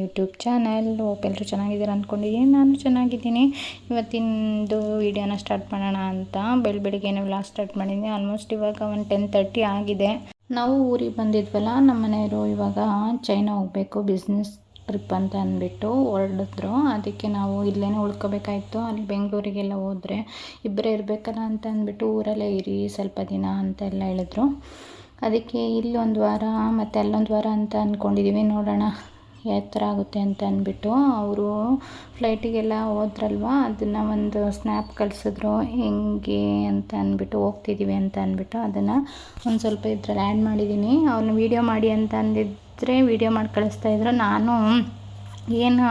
YouTube channel. Hope ಎಲ್ಲರೂ ಚೆನ್ನಾಗಿದ್ದೀರಾ ಅಂದ್ಕೊಂಡಿದ್ದೀನಿ. ನಾನು ಚೆನ್ನಾಗಿದ್ದೀನಿ. ಇವತ್ತಿಂದು ವೀಡಿಯೋನ ಸ್ಟಾರ್ಟ್ ಮಾಡೋಣ ಅಂತ ಬೆಳಗ್ಗೆನೇ ವ್ಲಾಗ್ ಸ್ಟಾರ್ಟ್ ಮಾಡಿದ್ದೀನಿ. ಆಲ್ಮೋಸ್ಟ್ ಇವಾಗ 10:30 ಆಗಿದೆ. ನಾವು ಊರಿಗೆ ಬಂದಿದ್ವಲ್ಲ, ನಮ್ಮ ಮನೆಯವರು ಇವಾಗ ಚೈನಾ ಹೋಗಬೇಕು ಬಿಸ್ನೆಸ್ ಟ್ರಿಪ್ ಅಂತ ಅಂದ್ಬಿಟ್ಟು ಹೊರಡಿದ್ರು. ಅದಕ್ಕೆ ನಾವು ಇಲ್ಲೇ ಉಳ್ಕೋಬೇಕಾಯ್ತು. ಅಲ್ಲಿ ಬೆಂಗಳೂರಿಗೆಲ್ಲ ಹೋದರೆ ಇಬ್ಬರೇ ಇರಬೇಕಲ್ಲ ಅಂತ ಅಂದ್ಬಿಟ್ಟು ಊರಲ್ಲೇ ಇರಿ ಸ್ವಲ್ಪ ದಿನ ಅಂತೆಲ್ಲ ಹೇಳಿದ್ರು. ಅದಕ್ಕೆ ಇಲ್ಲೊಂದು ವಾರ ಮತ್ತು ಅಲ್ಲೊಂದು ವಾರ ಅಂತ ಅಂದ್ಕೊಂಡಿದ್ದೀವಿ. ನೋಡೋಣ ಯಾವ ಥರ ಆಗುತ್ತೆ ಅಂತ ಅಂದ್ಬಿಟ್ಟು. ಅವರು ಫ್ಲೈಟಿಗೆಲ್ಲ ಹೋದ್ರಲ್ವ, ಅದನ್ನು ಒಂದು ಸ್ನ್ಯಾಪ್ ಕಳಿಸಿದ್ರು ಹೆಂಗೆ ಅಂತ ಅಂದ್ಬಿಟ್ಟು, ಹೋಗ್ತಿದ್ದೀವಿ ಅಂತ ಅಂದ್ಬಿಟ್ಟು. ಅದನ್ನು ಒಂದು ಸ್ವಲ್ಪ ಇದ್ರಲ್ಲಿ ಆ್ಯಡ್ ಮಾಡಿದ್ದೀನಿ. ಅವ್ರನ್ನ ವೀಡಿಯೋ ಮಾಡಿ ಅಂತ ಅಂದಿದ್ದರೆ ವೀಡಿಯೋ ಮಾಡಿ ಕಳಿಸ್ತಾಯಿದ್ರು. ನಾನು ಏನು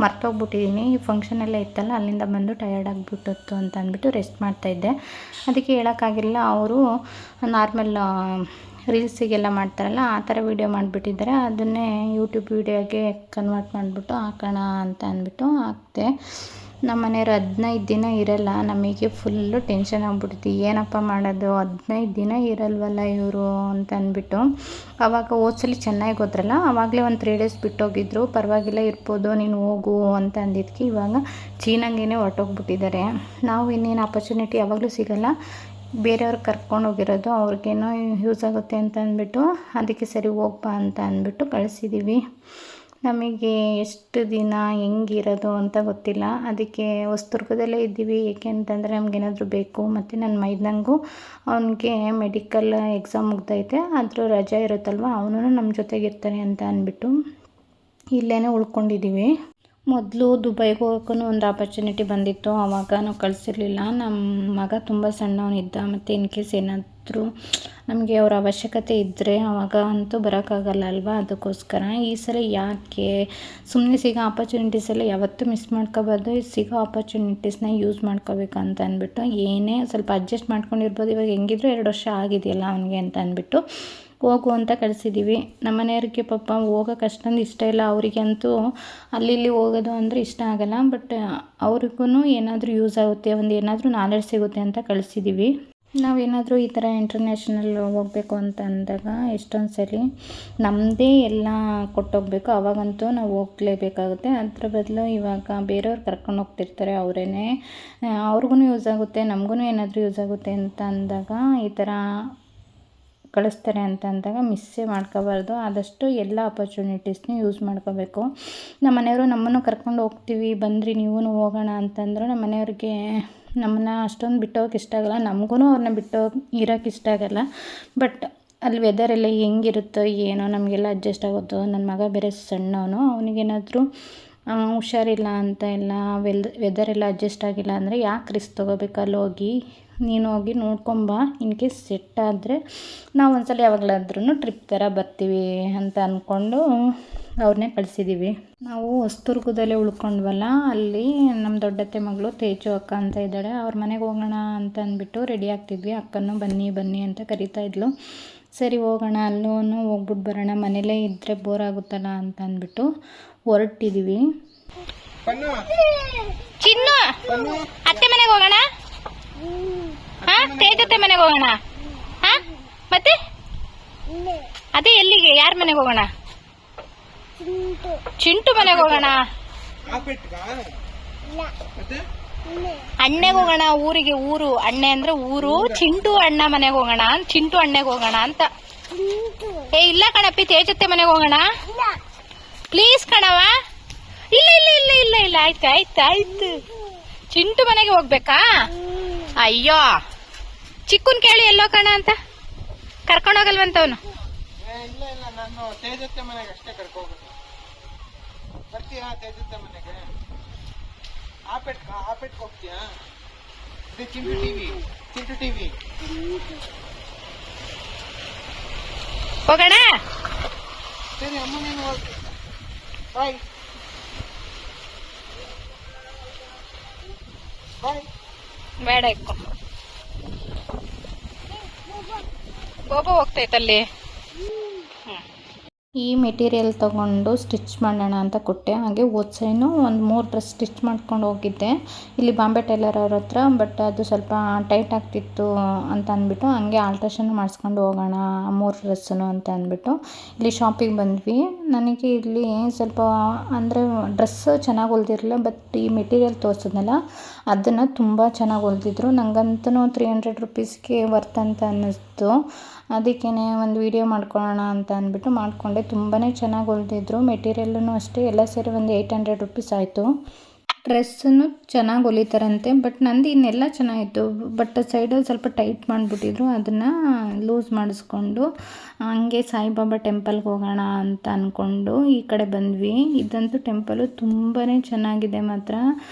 ಮರ್ತೋಗ್ಬಿಟ್ಟಿದ್ದೀನಿ. ಈ ಫಂಕ್ಷನ್ ಎಲ್ಲ ಇತ್ತಲ್ಲ, ಅಲ್ಲಿಂದ ಬಂದು ಟಯರ್ಡ್ ಆಗಿಬಿಟ್ಟಿತ್ತು ಅಂತ ಅಂದ್ಬಿಟ್ಟು ರೆಸ್ಟ್ ಮಾಡ್ತಾಯಿದ್ದೆ. ಅದಕ್ಕೆ ಹೇಳೋಕ್ಕಾಗಿಲ್ಲ. ಅವರು ನಾರ್ಮಲ್ ರೀಲ್ಸಿಗೆಲ್ಲ ಮಾಡ್ತಾರಲ್ಲ, ಆ ಥರ ವೀಡಿಯೋ ಮಾಡಿಬಿಟ್ಟಿದ್ದಾರೆ. ಅದನ್ನೇ ಯೂಟ್ಯೂಬ್ ವೀಡಿಯೋಗೆ ಕನ್ವರ್ಟ್ ಮಾಡಿಬಿಟ್ಟು ಹಾಕೋಣ ಅಂತ ಅಂದ್ಬಿಟ್ಟು ಹಾಕ್ತೆ. ನಮ್ಮ ಮನೆಯವರು 15 ದಿನ ಇರಲ್ಲ. ನಮಗೆ ಫುಲ್ಲು ಟೆನ್ಷನ್ ಆಗ್ಬಿಡ್ತು. ಏನಪ್ಪ ಮಾಡೋದು, 15 ದಿನ ಇರಲ್ವಲ್ಲ ಇವರು ಅಂತ ಅಂದ್ಬಿಟ್ಟು. ಆವಾಗ ಹೋದ್ಸಲಿ ಚೆನ್ನಾಗಿ ಹೋದ್ರಲ್ಲ, ಆವಾಗಲೇ ಒಂದು 3 ಡೇಸ್ ಬಿಟ್ಟೋಗಿದ್ರು. ಪರವಾಗಿಲ್ಲ ಇರ್ಬೋದು ನೀನು ಹೋಗು ಅಂತ ಅಂದಿದ್ದಕ್ಕೆ ಇವಾಗ ಚೀನಾಗೇನೆ ಹೊರಟೋಗ್ಬಿಟ್ಟಿದ್ದಾರೆ. ನಾವು ಇನ್ನೇನು ಆಪರ್ಚುನಿಟಿ ಯಾವಾಗಲೂ ಸಿಗೋಲ್ಲ, ಬೇರೆಯವ್ರಿಗೆ ಕರ್ಕೊಂಡು ಹೋಗಿರೋದು, ಅವ್ರಿಗೇನೋ ಯೂಸ್ ಆಗುತ್ತೆ ಅಂತ ಅಂದ್ಬಿಟ್ಟು ಅದಕ್ಕೆ ಸರಿ ಹೋಗ್ಬಾ ಅಂತ ಅಂದ್ಬಿಟ್ಟು ಕಳಿಸಿದ್ದೀವಿ. ನಮಗೆ ಎಷ್ಟು ದಿನ ಹೆಂಗಿರೋದು ಅಂತ ಗೊತ್ತಿಲ್ಲ. ಅದಕ್ಕೆ ಹೊಸದುರ್ಗದಲ್ಲೇ ಇದ್ದೀವಿ. ಏಕೆ ಅಂತಂದರೆ ನಮಗೇನಾದರೂ ಬೇಕು. ಮತ್ತು ನನ್ನ ಮೈದ್ನಂಗೂ ಅವನಿಗೆ ಮೆಡಿಕಲ್ ಎಕ್ಸಾಮ್ ಮುಗ್ದೈತೆ, ಆದರೂ ರಜೆ ಇರುತ್ತಲ್ವ, ಅವನು ನಮ್ಮ ಜೊತೆಗಿರ್ತಾನೆ ಅಂತ ಅಂದ್ಬಿಟ್ಟು ಇಲ್ಲೇ ಉಳ್ಕೊಂಡಿದ್ದೀವಿ. ಮೊದಲು ದುಬೈಗೆ ಹೋಗೋಕ್ಕೂ ಒಂದು ಆಪರ್ಚುನಿಟಿ ಬಂದಿತ್ತು. ಆವಾಗ ನಾವು ಕಳಿಸಿರ್ಲಿಲ್ಲ. ನಮ್ಮ ಮಗ ತುಂಬ ಸಣ್ಣವನಿದ್ದ. ಮತ್ತು ಇನ್ ಕೇಸ್ ಏನಾದರೂ ನಮಗೆ ಅವರ ಅವಶ್ಯಕತೆ ಇದ್ದರೆ ಆವಾಗ ಅಂತೂ ಬರೋಕ್ಕಾಗಲ್ಲ ಅಲ್ವಾ. ಅದಕ್ಕೋಸ್ಕರ ಈ ಸಲ ಯಾಕೆ ಸುಮ್ಮನೆ ಸಿಗೋ ಆಪರ್ಚುನಿಟೀಸ್ ಎಲ್ಲ ಯಾವತ್ತೂ ಮಿಸ್ ಮಾಡ್ಕೋಬಾರ್ದು. ಸಿಗೋ ಆಪರ್ಚುನಿಟೀಸ್ನ ಯೂಸ್ ಮಾಡ್ಕೋಬೇಕು ಅಂತ ಅಂದ್ಬಿಟ್ಟು ಏನೇ ಸ್ವಲ್ಪ ಅಡ್ಜಸ್ಟ್ ಮಾಡ್ಕೊಂಡಿರ್ಬೋದು. ಇವಾಗ ಹೆಂಗಿದ್ರು 2 ವರ್ಷ ಆಗಿದೆಯಲ್ಲ ಅವನಿಗೆ ಅಂತ ಅಂದ್ಬಿಟ್ಟು ಹೋಗು ಅಂತ ಕಳಿಸಿದ್ದೀವಿ. ನಮ್ಮ ಮನೆಯವ್ರಿಗೆ ಪಾಪ ಹೋಗೋಕೆ ಅಷ್ಟೊಂದು ಇಷ್ಟ ಇಲ್ಲ. ಅವರಿಗಂತೂ ಅಲ್ಲಿ ಹೋಗೋದು ಅಂದರೆ ಇಷ್ಟ ಆಗಲ್ಲ. ಬಟ್ ಅವ್ರಿಗೂ ಏನಾದರೂ ಯೂಸ್ ಆಗುತ್ತೆ, ಒಂದು ಏನಾದರೂ ನಾಲೆಡ್ಜ್ ಸಿಗುತ್ತೆ ಅಂತ ಕಳಿಸಿದ್ದೀವಿ. ನಾವೇನಾದರೂ ಈ ಥರ ಇಂಟರ್ನ್ಯಾಷನಲ್ ಹೋಗಬೇಕು ಅಂತ ಅಂದಾಗ ಎಷ್ಟೊಂದು ಸಲ ನಮ್ಮದೇ ಎಲ್ಲ ಕೊಟ್ಟೋಗ್ಬೇಕು. ಆವಾಗಂತೂ ನಾವು ಹೋಗಲೇಬೇಕಾಗುತ್ತೆ. ಅದ್ರ ಬದಲು ಇವಾಗ ಬೇರೆಯವ್ರು ಕರ್ಕೊಂಡು ಹೋಗ್ತಿರ್ತಾರೆ, ಅವರೇನೆ ಅವ್ರಿಗೂ ಯೂಸ್ ಆಗುತ್ತೆ, ನಮಗೂ ಏನಾದರೂ ಯೂಸ್ ಆಗುತ್ತೆ ಅಂತ ಅಂದಾಗ ಈ ಥರ ಕಳಿಸ್ತಾರೆ ಅಂತ ಅಂದಾಗ ಮಿಸ್ಸೇ ಮಾಡ್ಕೋಬಾರ್ದು. ಆದಷ್ಟು ಎಲ್ಲ ಆಪರ್ಚುನಿಟೀಸ್ನ ಯೂಸ್ ಮಾಡ್ಕೋಬೇಕು. ನಮ್ಮ ಮನೆಯವರು ನಮ್ಮನ್ನು ಕರ್ಕೊಂಡು ಹೋಗ್ತೀವಿ ಬನ್ನಿರಿ ನೀವು ಹೋಗೋಣ ಅಂತಂದರು. ನಮ್ಮ ಮನೆಯವ್ರಿಗೆ ನಮ್ಮನ್ನು ಅಷ್ಟೊಂದು ಬಿಟ್ಟೋಗಕ್ಕೆ ಇಷ್ಟ ಆಗಲ್ಲ, ನಮಗೂ ಅವ್ರನ್ನ ಬಿಟ್ಟು ಇರೋಕ್ಕೆ ಇಷ್ಟ ಆಗಲ್ಲ. ಬಟ್ ಅಲ್ಲಿ ವೆದರೆಲ್ಲ ಹೆಂಗಿರುತ್ತೋ ಏನೋ ನಮಗೆಲ್ಲ ಅಡ್ಜಸ್ಟ್ ಆಗುತ್ತೋ. ನನ್ನ ಮಗ ಬೇರೆ ಸಣ್ಣವನು, ಅವನಿಗೇನಾದರೂ ಹುಷಾರಿಲ್ಲ ಅಂತ ಎಲ್ಲ ವೆದರೆಲ್ಲ ಅಡ್ಜಸ್ಟ್ ಆಗಿಲ್ಲ ಅಂದರೆ ಯಾಕೆ ರಿಸ್ಕ್ ತೊಗೋಬೇಕು. ಅಲ್ಲಿ ಹೋಗಿ ನೀನು ಹೋಗಿ ನೋಡ್ಕೊಂಬ, ಇನ್ ಕೇಸ್ ಸೆಟ್ ಆದರೆ ನಾವು ಒಂದ್ಸಲ ಯಾವಾಗಲಾದ್ರೂ ಟ್ರಿಪ್ ಥರ ಬರ್ತೀವಿ ಅಂತ ಅಂದ್ಕೊಂಡು ಅವ್ರನ್ನೇ ಕಳಿಸಿದ್ದೀವಿ. ನಾವು ಹೊಸದುರ್ಗದಲ್ಲೇ ಉಳ್ಕೊಂಡ್ವಲ್ಲ, ಅಲ್ಲಿ ನಮ್ಮ ದೊಡ್ಡತ್ತೆ ಮಗಳು ತೇಜು ಅಕ್ಕ ಅಂತ ಇದ್ದಾಳೆ. ಅವ್ರ ಮನೆಗೆ ಹೋಗೋಣ ಅಂತ ಅಂದ್ಬಿಟ್ಟು ರೆಡಿ ಆಗ್ತಿದ್ವಿ. ಅಕ್ಕನೂ ಬನ್ನಿ ಅಂತ ಕರಿತಾ ಇದ್ಲು. ಸರಿ ಹೋಗೋಣ, ಅಲ್ಲೂ ಹೋಗ್ಬಿಟ್ಟು ಬರೋಣ, ಮನೇಲೇ ಇದ್ದರೆ ಬೋರ್ ಆಗುತ್ತಲ್ಲ ಅಂತ ಅಂದ್ಬಿಟ್ಟು ಹೊರಟಿದ್ದೀವಿ. ಚಿನ್ನು ಅತ್ತೆ ಮನೆಗೆ ಹೋಗೋಣ, ತೇಜತೆ ಮನೆಗೆ ಹೋಗೋಣ. ಮತ್ತೆ ಅದೇ ಎಲ್ಲಿಗೆ, ಯಾರ ಮನೆಗೆ ಹೋಗೋಣ? ಚಿಂಟು ಮನೆಗೆ ಹೋಗೋಣ. ಅಣ್ಣೆಗೆ ಹೋಗೋಣ, ಊರಿಗೆ. ಊರು ಅಣ್ಣೆ ಅಂದ್ರೆ ಊರು. ಚಿಂಟು ಅಣ್ಣ ಮನೆಗೆ ಹೋಗೋಣ, ಚಿಂಟು ಅಣ್ಣೆಗೆ ಹೋಗೋಣ ಅಂತ. ಇಲ್ಲ ಕಣಪ್ಪಿ, ತೇಜತೆ ಮನೆಗೆ ಹೋಗೋಣ ಪ್ಲೀಸ್ ಕಣವ. ಇಲ್ಲ ಇಲ್ಲ ಇಲ್ಲ ಇಲ್ಲ ಇಲ್ಲ ಆಯ್ತು. ಚಿಂಟು ಮನೆಗೆ ಹೋಗ್ಬೇಕಾ? ಅಯ್ಯೋ, ಚಿಕ್ಕನ್ ಕೇಳಿ ಎಲ್ಲೋ ಕಣ ಅಂತ ಕರ್ಕೊಂಡೋಗಲ್ವಂತ ಅವನು. ಹೋಗೋಣ. ಬೇಡ ಇಕ್ಕೋ. ಬೋಬೋ ಹೋಗ್ತೈತಲ್ಲಿ. ಈ ಮೆಟೀರಿಯಲ್ ತೊಗೊಂಡು ಸ್ಟಿಚ್ ಮಾಡೋಣ ಅಂತ ಕೊಟ್ಟೆ. ಹಾಗೆ ಹೋದ ಸರಿನೂ ಒಂದು 3 ಡ್ರೆಸ್ ಸ್ಟಿಚ್ ಮಾಡ್ಕೊಂಡು ಹೋಗಿದ್ದೆ ಇಲ್ಲಿ ಬಾಂಬೆ ಟೈಲರ್ ಅವ್ರ ಹತ್ರ. ಬಟ್ ಅದು ಸ್ವಲ್ಪ ಟೈಟ್ ಆಗ್ತಿತ್ತು ಅಂತ ಅಂದ್ಬಿಟ್ಟು ಹಂಗೆ ಆಲ್ಟ್ರೇಷನ್ ಮಾಡಿಸ್ಕೊಂಡು ಹೋಗೋಣ 3 ಡ್ರೆಸ್ಸನ್ನು ಅಂತ ಅಂದ್ಬಿಟ್ಟು ಇಲ್ಲಿ ಶಾಪಿಗೆ ಬಂದ್ವಿ. ನನಗೆ ಇಲ್ಲಿ ಸ್ವಲ್ಪ ಅಂದರೆ ಡ್ರೆಸ್ ಚೆನ್ನಾಗಿ ಹೊಲ್ದಿರಲಿಲ್ಲ, ಬಟ್ ಈ ಮೆಟೀರಿಯಲ್ ತೋರಿಸಿದ್ನಲ್ಲ ಅದನ್ನು ತುಂಬ ಚೆನ್ನಾಗಿ ಹೊಲ್ದಿದ್ರು. ನನಗಂತೂ 300 ರುಪೀಸ್ಗೆ ವರ್ತ್ ಅಂತ ಅನ್ನಿಸ್ತು. ಅದಕ್ಕೇ ಒಂದು ವೀಡಿಯೋ ಮಾಡ್ಕೊಳ್ಳೋಣ ಅಂತ ಅಂದ್ಬಿಟ್ಟು ಮಾಡಿಕೊಂಡೆ. ತುಂಬಾ ಚೆನ್ನಾಗಿ ಹೊಲ್ದಿದ್ರು. ಮೆಟೀರಿಯಲ್ಲೂ ಅಷ್ಟೇ ಎಲ್ಲ ಸೇರಿ ಒಂದು 800 ರುಪೀಸ್ ಆಯಿತು. ಡ್ರೆಸ್ಸನ್ನು ಚೆನ್ನಾಗಿ ಹೊಲಿತಾರಂತೆ, ಬಟ್ ನಂದು ಇನ್ನೆಲ್ಲ ಚೆನ್ನಾಗಿತ್ತು. ಬಟ್ ಸೈಡಲ್ಲಿ ಸ್ವಲ್ಪ ಟೈಟ್ ಮಾಡಿಬಿಟ್ಟಿದ್ರು. ಅದನ್ನು ಲೂಸ್ ಮಾಡಿಸ್ಕೊಂಡು ಹಂಗೆ ಸಾಯಿಬಾಬಾ ಟೆಂಪಲ್ಗೆ ಹೋಗೋಣ ಅಂತ ಅಂದ್ಕೊಂಡು ಈ ಕಡೆ ಬಂದ್ವಿ. ಇದಂತೂ ಟೆಂಪಲು ತುಂಬಾ ಚೆನ್ನಾಗಿದೆ ಮಾತ್ರ.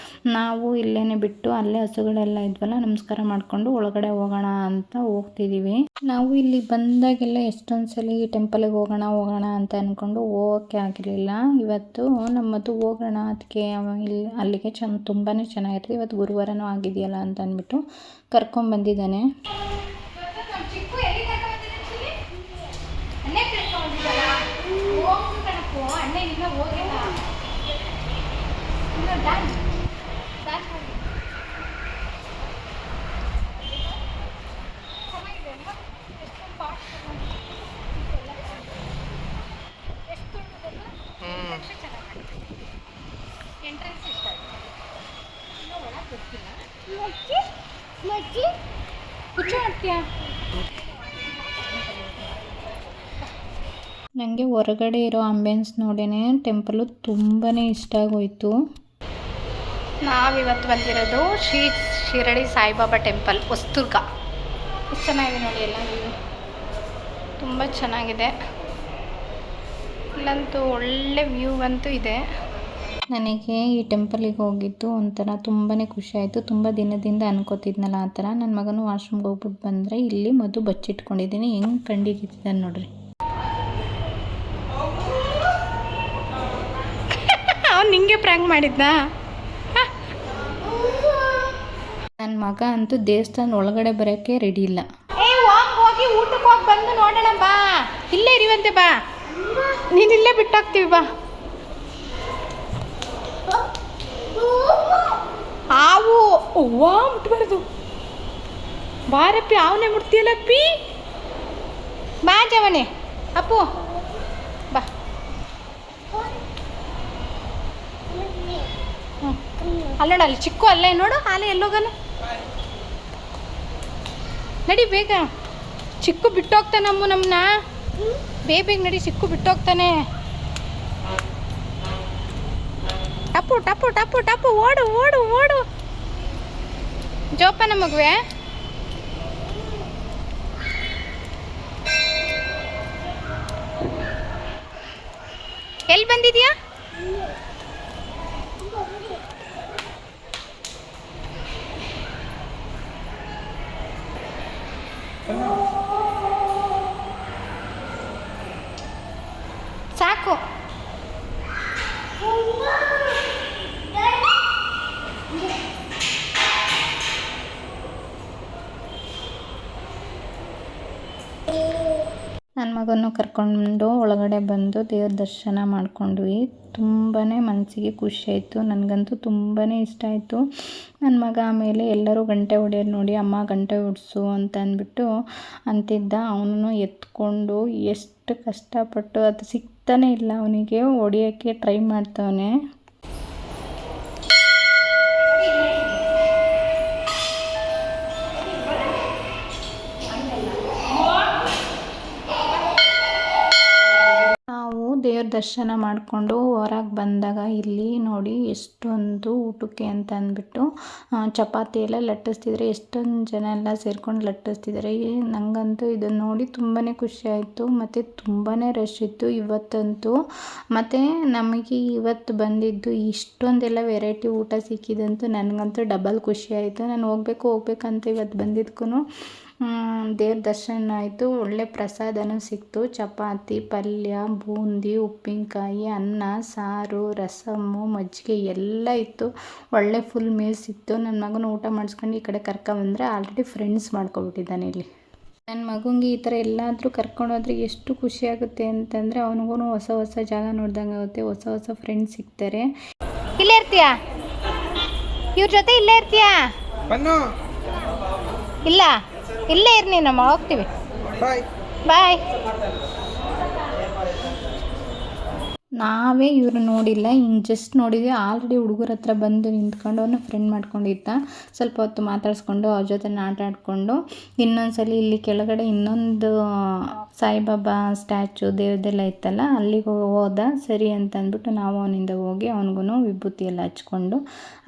ನಾವು ಇಲ್ಲೇ ಬಿಟ್ಟು ಅಲ್ಲೇ ಹಸುಗಳೆಲ್ಲ ಇದ್ವಲ್ಲ, ನಮಸ್ಕಾರ ಮಾಡಿಕೊಂಡು ಒಳಗಡೆ ಹೋಗೋಣ ಅಂತ ಹೋಗ್ತಿದ್ದೀವಿ. ನಾವು ಇಲ್ಲಿ ಬಂದಾಗೆಲ್ಲ ಎಷ್ಟೊಂದು ಸಲ ಈ ಟೆಂಪಲ್ಗೆ ಹೋಗೋಣ ಅಂತ ಅಂದ್ಕೊಂಡು ಹೋಗೋಕ್ಕೆ ಆಗಿರಲಿಲ್ಲ. ಇವತ್ತು ನಮ್ಮದು ಹೋಗೋಣ ಅದಕ್ಕೆ ಇಲ್ಲಿ ಅಲ್ಲಿಗೆ ತುಂಬಾ ಚೆನ್ನಾಗಿರ್ತದೆ. ಇವತ್ತು ಗುರುವಾರನೂ ಆಗಿದೆಯಲ್ಲ ಅಂತ ಅಂದ್ಬಿಟ್ಟು ಕರ್ಕೊಂಡ್ಬಂದಿದ್ದಾನೆ. ನನಗೆ ಹೊರಗಡೆ ಇರೋ ಆಂಬಿಯನ್ಸ್ ನೋಡೇ ಟೆಂಪಲು ತುಂಬಾ ಇಷ್ಟ ಆಗೋಯ್ತು. ನಾವಿವತ್ತು ಬಂದಿರೋದು ಶ್ರೀ ಶಿರಡಿ ಸಾಯಿಬಾಬಾ ಟೆಂಪಲ್ ಹೊಸದುರ್ಗ. ಎಷ್ಟು ಚೆನ್ನಾಗಿದೆ ನೋಡಿ, ಎಲ್ಲ ತುಂಬ ಚೆನ್ನಾಗಿದೆ. ಇಲ್ಲಂತೂ ಒಳ್ಳೆ ವ್ಯೂ ಅಂತೂ ಇದೆ. ನನಗೆ ಈ ಟೆಂಪಲಿಗೆ ಹೋಗಿದ್ದು ಒಂಥರ ತುಂಬಾ ಖುಷಿ ಆಯಿತು. ತುಂಬ ದಿನದಿಂದ ಅನ್ಕೋತಿದ್ನಲ್ಲ ಆ ಥರ. ನನ್ನ ಮಗನೂ ವಾಶ್ರೂಮ್ಗೆ ಹೋಗ್ಬಿಟ್ಟು ಬಂದರೆ ಇಲ್ಲಿ ಮಧು ಬಚ್ಚಿಟ್ಕೊಂಡಿದ್ದೀನಿ. ಹೆಂಗೆ ಕಂಡಿದ್ದಾನೆ ನೋಡ್ರಿ. ಅವ್ನು ನಿಂಗೆ ಪ್ರ್ಯಾಂಕ್ ಮಾಡಿದ್ನಾ? ನನ್ನ ಮಗ ಅಂತೂ ದೇವಸ್ಥಾನ ಒಳಗಡೆ ಬರೋಕ್ಕೆ ರೆಡಿ ಇಲ್ಲ. ಹೋಗಿ ಊಟಕ್ಕೆ ಹೋಗಿ ಬಂದು ನೋಡೋಣ ಬಾ. ಇಲ್ಲೇ ಇರುವಂತೆ ಬಾ, ನೀನು ಇಲ್ಲೇ ಬಿಟ್ಟಾಕ್ತೀವಿ ಬಾ. ಹಾವು ಅವ್ವಾ ಮುಟ್ಬಾರ್ದು. ಬಾರಪ್ಪಿ, ಅವನೇ ಮುಟ್ತೀಯಲ್ಲಪ್ಪಿ. ಬಾ ಜವನೆ ಅಪ್ಪು ಬಾ. ಅಲ್ಲೋಡ, ಅಲ್ಲಿ ಚಿಕ್ಕು ಅಲ್ಲೇ ನೋಡು. ಹಾಲೆ ಎಲ್ಲೋಗನು, ನಡಿ ಬೇಗ. ಚಿಕ್ಕು ಬಿಟ್ಟೋಗ್ತಾನೆ ನಮ್ಮನ್ನ. ಬೇಗ ನಡಿ, ಚಿಕ್ಕು ಬಿಟ್ಟೋಗ್ತಾನೆ. ಟಪ್ಪು ಟಪ್ಪು ಟಪ್ಪು ಟಪ್ಪು, ಓಡು ಓಡು ಓಡು. ಜೋಪಾನ ಮಗುವೆ. ಎಲ್ಲಿ ಬಂದಿದ್ಯಾ? ಸಾಕು. ನನ್ನ ಮಗನ್ನು ಕರ್ಕೊಂಡು ಒಳಗಡೆ ಬಂದು ದೇವ್ರ ದರ್ಶನ ಮಾಡ್ಕೊಂಡ್ವಿ. ತುಂಬಾ ಮನಸ್ಸಿಗೆ ಖುಷಿ ಆಯಿತು. ನನಗಂತೂ ತುಂಬಾ ಇಷ್ಟ ಆಯಿತು. ನನ್ನ ಮಗ ಆಮೇಲೆ ಎಲ್ಲರೂ ಗಂಟೆ ಹೊಡೆಯೋದು ನೋಡಿ ಅಮ್ಮ ಗಂಟೆ ಹೊಡ್ಸು ಅಂತ ಅಂದ್ಬಿಟ್ಟು ಅಂತಿದ್ದ. ಅವನು ಎತ್ಕೊಂಡು ಎಷ್ಟು ಕಷ್ಟಪಟ್ಟು ಅದು ಸಿಗ್ತಾನೆ ಇಲ್ಲ ಅವನಿಗೆ, ಹೊಡಿಯೋಕ್ಕೆ ಟ್ರೈ ಮಾಡ್ತವನೆ. ದೇವ್ರ ದರ್ಶನ ಮಾಡಿಕೊಂಡು ಹೊರಗೆ ಬಂದಾಗ ಇಲ್ಲಿ ನೋಡಿ ಎಷ್ಟೊಂದು ಊಟಕ್ಕೆ ಅಂತ ಅಂದ್ಬಿಟ್ಟು ಚಪಾತಿ ಎಲ್ಲ ಲಟ್ಟಿಸ್ತಿದ್ರೆ, ಎಷ್ಟೊಂದು ಜನ ಎಲ್ಲ ಸೇರ್ಕೊಂಡು ಲಟ್ಟಿಸ್ತಿದ್ದಾರೆ. ನನಗಂತೂ ಇದನ್ನು ನೋಡಿ ತುಂಬಾ ಖುಷಿ ಆಯಿತು. ಮತ್ತು ತುಂಬಾ ರಶ್ ಇತ್ತು ಇವತ್ತಂತೂ. ಮತ್ತು ನಮಗೆ ಇವತ್ತು ಬಂದಿದ್ದು ಇಷ್ಟೊಂದೆಲ್ಲ ವೆರೈಟಿ ಊಟ ಸಿಕ್ಕಿದಂತೂ ನನಗಂತೂ ಡಬಲ್ ಖುಷಿ ಆಯಿತು. ನಾನು ಹೋಗ್ಬೇಕಂತ ಇವತ್ತು ಬಂದಿದ್ದಕ್ಕೂ ದೇವ್ರ ದರ್ಶನ ಆಯಿತು. ಒಳ್ಳೆ ಪ್ರಸಾದನೂ ಸಿಕ್ತು. ಚಪಾತಿ, ಪಲ್ಯ, ಬೂಂದಿ, ಉಪ್ಪಿನಕಾಯಿ, ಅನ್ನ, ಸಾರು, ರಸಮ್ಮು, ಮಜ್ಜಿಗೆ ಎಲ್ಲ ಇತ್ತು. ಒಳ್ಳೆ ಫುಲ್ ಮೀಲ್ಸ್ ಇತ್ತು. ನನ್ನ ಮಗನ ಊಟ ಮಾಡಿಸ್ಕೊಂಡು ಈ ಕಡೆ ಕರ್ಕೊಂಬಂದರೆ ಆಲ್ರೆಡಿ ಫ್ರೆಂಡ್ಸ್ ಮಾಡ್ಕೊಬಿಟ್ಟಿದ್ದಾನೆ ಇಲ್ಲಿ. ನನ್ನ ಮಗುಂಗೆ ಈ ಥರ ಎಲ್ಲಾದರೂ ಕರ್ಕೊಂಡೋದ್ರೆ ಎಷ್ಟು ಖುಷಿಯಾಗುತ್ತೆ ಅಂತಂದರೆ ಅವನಿಗೂ ಹೊಸ ಹೊಸ ಜಾಗ ನೋಡ್ದಂಗೆ ಆಗುತ್ತೆ, ಹೊಸ ಹೊಸ ಫ್ರೆಂಡ್ಸ್ ಸಿಗ್ತಾರೆ. ಇಲ್ಲೇ ಇರ್ತೀಯಾ? ಇವ್ರ ಜೊತೆ ಇಲ್ಲೇ ಇರ್ತೀಯಾ? ಇಲ್ಲ, ಇಲ್ಲೇ ಇರ್ ನೀನಮ್ಮ, ಹೋಗ್ತೀವಿ. ಬಾಯ್. ನಾವೇ ಇವರು ನೋಡಿಲ್ಲ, ಹಿಂಗೆ ಜಸ್ಟ್ ನೋಡಿದ್ವಿ. ಆಲ್ರೆಡಿ ಹುಡುಗರ ಹತ್ರ ಬಂದು ನಿಂತ್ಕೊಂಡು ಅವನ್ನ ಫ್ರೆಂಡ್ ಮಾಡ್ಕೊಂಡಿದ್ದ. ಸ್ವಲ್ಪ ಹೊತ್ತು ಮಾತಾಡಿಸ್ಕೊಂಡು ಅವ್ರ ಜೊತೆ ಆಟ ಆಡಿಕೊಂಡು ಇನ್ನೊಂದ್ಸಲಿ ಇಲ್ಲಿ ಕೆಳಗಡೆ ಇನ್ನೊಂದು ಸಾಯಿಬಾಬಾ ಸ್ಟ್ಯಾಚು ದೇವ್ರದ್ದೆಲ್ಲ ಇತ್ತಲ್ಲ, ಅಲ್ಲಿಗೆ ಹೋದ. ಸರಿ ಅಂತ ಅಂದ್ಬಿಟ್ಟು ನಾವು ಅವನಿಂದ ಹೋಗಿ ಅವನಿಗೂ ವಿಭೂತಿ ಎಲ್ಲ ಹಚ್ಕೊಂಡು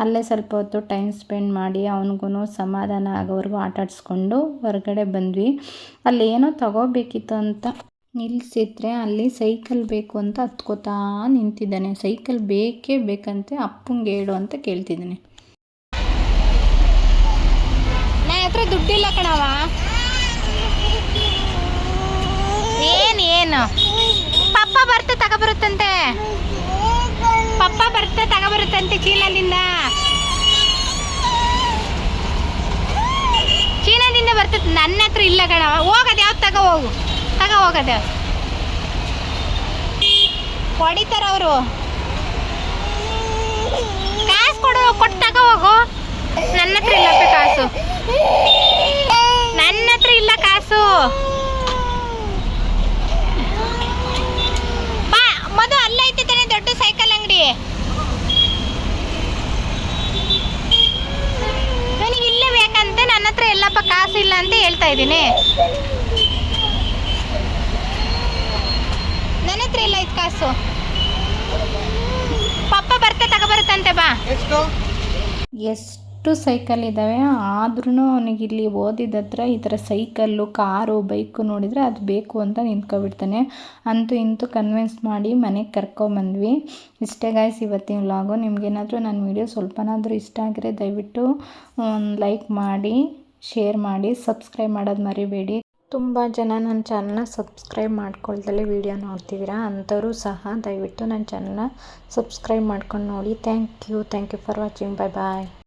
ಅಲ್ಲೇ ಸ್ವಲ್ಪ ಹೊತ್ತು ಟೈಮ್ ಸ್ಪೆಂಡ್ ಮಾಡಿ ಅವನಿಗೂ ಸಮಾಧಾನ ಆಗೋವರೆಗೂ ಆಟ ಆಡಿಸ್ಕೊಂಡು ಹೊರಗಡೆ ಬಂದ್ವಿ. ಅಲ್ಲಿ ಏನೋ ತಗೋಬೇಕಿತ್ತು ಅಂತ ನಿಲ್ಲಿಸಿದ್ರೆ ಅಲ್ಲಿ ಸೈಕಲ್ ಬೇಕು ಅಂತ ಹತ್ಕೋತಾ ನಿಂತಿದ್ದಾನೆ. ಸೈಕಲ್ ಬೇಕೇ ಬೇಕಂತೆ, ಅಪ್ಪಂಗೆ ಹೇಳು ಅಂತ ಕೇಳ್ತಿದ್ದಾನೆ. ನನ್ನ ಹತ್ರ ದುಡ್ಡಿಲ್ಲ ಕಣವ. ಏನು ಪಪ್ಪ ಬರ್ತೆ ತಗೊಬರುತ್ತಂತೆ, ಪಪ್ಪ ಬರ್ತೆ ತಗೊಬರುತ್ತಂತೆ ಚೀನಾದಿಂದ ಬರ್ತದೆ. ನನ್ನ ಹತ್ರ ಇಲ್ಲ ಕಣವ. ಹೋಗದೆ ಯಾವ್ದು ತಗೋ ಹೋಗದೆ ಹೊಡಿತಾರ ಅವರು. ಕಾಸು ಕೊಟ್ಟು ತಗೋ ಹೋಗು. ನನ್ನ ಹತ್ರ ಇಲ್ಲಪ್ಪ ಕಾಸು, ನನ್ನ ಹತ್ರ ಇಲ್ಲ ಕಾಸು. ಬಾ ಮದು, ಅಲ್ಲೇ ಐತೆ ತಾನೆ ದೊಡ್ಡ ಸೈಕಲ್ ಅಂಗಡಿ. ನನಗೆ ಇಲ್ಲೇ ಬೇಕಂತೆ, ನನ್ನ ಹತ್ರ ಎಲ್ಲಪ್ಪ ಕಾಸು ಇಲ್ಲ ಅಂತ ಹೇಳ್ತಾ ಇದ್ದೀನಿ. ನನ್ನ ಹತ್ರ ಇಲ್ಲ ಇದು ಕಾಸು. ಪಪ್ಪ ಬರ್ತೆ ತಗೊಬರುತ್ತಂತೆ, ಬಾ. ಎಷ್ಟು ಸೈಕಲ್ ಇದ್ದಾವೆ, ಆದ್ರೂ ಅವನಿಗೆ ಇಲ್ಲಿ ಓದಿದತ್ರ ಈ ಥರ ಸೈಕಲ್ಲು, ಕಾರು, ಬೈಕು ನೋಡಿದರೆ ಅದು ಬೇಕು ಅಂತ ನಿಂತ್ಕೊಬಿಡ್ತಾನೆ. ಅಂತೂ ಇಂತೂ ಕನ್ವಿನ್ಸ್ ಮಾಡಿ ಮನೆಗೆ ಕರ್ಕೊಂಬಂದ್ವಿ. ಇಷ್ಟೇ ಗಾಯ್ಸ್ ಇವತ್ತಿನ ವ್ಲಾಗು. ನಿಮಗೇನಾದರೂ ನನ್ನ ವಿಡಿಯೋ ಸ್ವಲ್ಪನಾದರೂ ಇಷ್ಟ ಆಗಿದ್ರೆ ದಯವಿಟ್ಟು ಲೈಕ್ ಮಾಡಿ, ಶೇರ್ ಮಾಡಿ, ಸಬ್ಸ್ಕ್ರೈಬ್ ಮಾಡೋದು ಮರಿಬೇಡಿ. ತುಂಬ ಜನ ನನ್ನ ಚಾನಲ್ನ ಸಬ್ಸ್ಕ್ರೈಬ್ ಮಾಡ್ಕೊಳ್ದಲ್ಲೇ ವಿಡಿಯೋ ನೋಡ್ತಿದ್ದೀರಾ, ಅಂಥವರು ಸಹ ದಯವಿಟ್ಟು ನನ್ನ ಚಾನಲ್ನ ಸಬ್ಸ್ಕ್ರೈಬ್ ಮಾಡ್ಕೊಂಡು ನೋಡಿ. Thank you for watching. Bye.